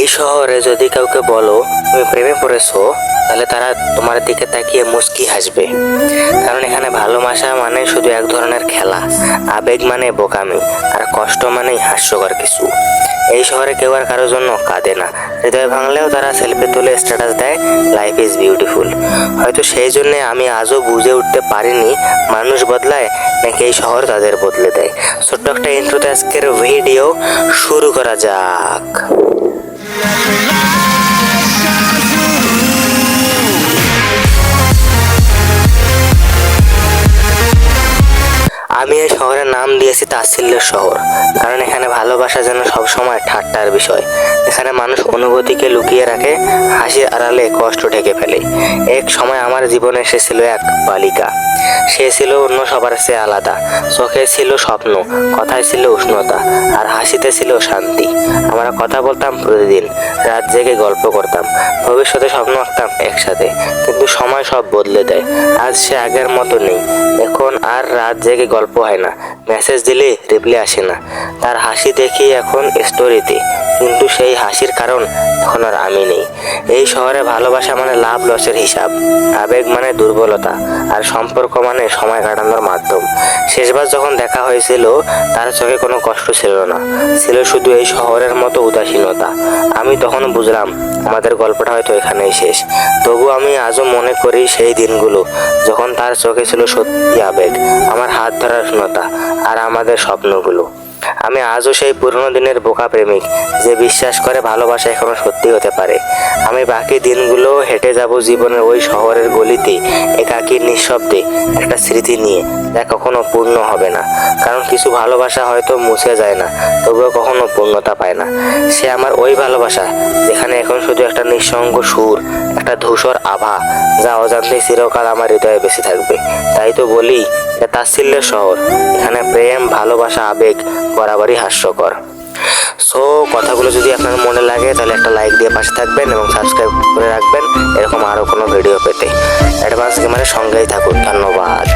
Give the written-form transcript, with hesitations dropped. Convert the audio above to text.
এই শহরে যদি কাউকে বলো তুমি প্রেমে পড়েছো, তাহলে তারা তোমার দিকে তাকিয়ে মুচকি হাসবে। কারণ এখানে ভালোবাসা মানে শুধু এক ধরনের খেলা, আবেগ মানে বোকামি, আর কষ্ট মানেই হাস্যকর কিছু। এই শহরে কেউ আর কারোর জন্য কাঁদে না, হৃদয় ভাঙলেও তারা সেলফি তুলে স্ট্যাটাস দেয় লাইফ ইজ বিউটিফুল। হয়তো সেই জন্যে আমি আজও বুঝে উঠতে পারিনি মানুষ বদলায় নাকি এই শহর তাদের বদলে দেয়। ছোট্ট একটা ইন্ট্রোতে আজকের ভিডিও শুরু করা যাক। আমি এই শহরের নাম দিয়েছি তাচ্ছিল্যের শহর, কারণ এখানে ভালোবাসা যেন সবসময় ঠাট্টার বিষয়। এখানে মানুষ অনুভূতিকে লুকিয়ে রাখে, হাসির আড়ালে কষ্ট ঢেকে ফেলে। এক সময় আমার জীবনে এসেছিল এক বালিকা। সে ছিল অন্য সবার চেয়ে আলাদা। চোখে ছিল স্বপ্ন, কথায় ছিল উষ্ণতা, আর হাসিতে ছিল শান্তি। আমরা কথা বলতাম প্রতিদিন, রাত জেগে গল্প করতাম, ভবিষ্যতে স্বপ্ন আঁকতাম একসাথে। কিন্তু সময় সব বদলে দেয়। আজ সে আগের মতো নেই। এখন আর রাত জেগে গল্প হয় না, মেসেজ দিলে রিপ্লাই আসে না। তার হাসি দেখি এখন স্টোরিতে, কিন্তু সেই হাসির কারণ এখন আর আমি নেই। এই শহরে ভালোবাসা মানে লাভ লসের হিসাব, আবেগ মানে দুর্বলতা, আর সম্পর্ক মানে সময় কাটানোর মাধ্যম। শেষবার যখন দেখা হয়েছিল তার চোখে কোনো কষ্ট ছিল না, ছিল শুধু এই শহরের মতো উদাসীনতা। আমি তখন বুঝলাম আমাদের গল্পটা হয়তো এখানেই শেষ। তবু আমি আজও মনে করি সেই দিনগুলো যখন তার চোখে ছিল সত্যি আবেগ, আমার হাত ধরার উষ্ণতা, আর আমাদের স্বপ্নগুলো। আমি আজও সেই পুরনো দিনের বোকা প্রেমিক যে বিশ্বাস করে ভালোবাসা এখনো সত্যি হতে পারে। আমি বাকি দিনগুলো হেঁটে যাব জীবনের ওই শহরের গলিতে, একাকী নিঃশব্দে, একটা স্মৃতি নিয়ে যা কখনো পূর্ণ হবে না। কারণ কিছু ভালোবাসা হয়তো মুছে যায় না, তবুও কখনো পূর্ণতা পায় না। সে আমার ওই ভালোবাসা যেখানে এখন শুধু একটা নিঃসঙ্গ সুর, একটা ধূসর আভা, যা অজান্তে চিরকাল আমার হৃদয়ে বেঁচে থাকবে। তাই তো বলি এটা তাচ্ছিল্যের শহর, এখানে প্রেম, ভালোবাসা, আবেগ বরাবরই হাস্যকর। সো কথাগুলো যদি আপনার মনে লাগে তাহলে একটা লাইক দিয়ে পাশে থাকবেন এবং সাবস্ক্রাইব করে রাখবেন এরকম আরও কোনো ভিডিও পেতে। অ্যাডভান্স গেমারের সঙ্গেই থাকুন। ধন্যবাদ।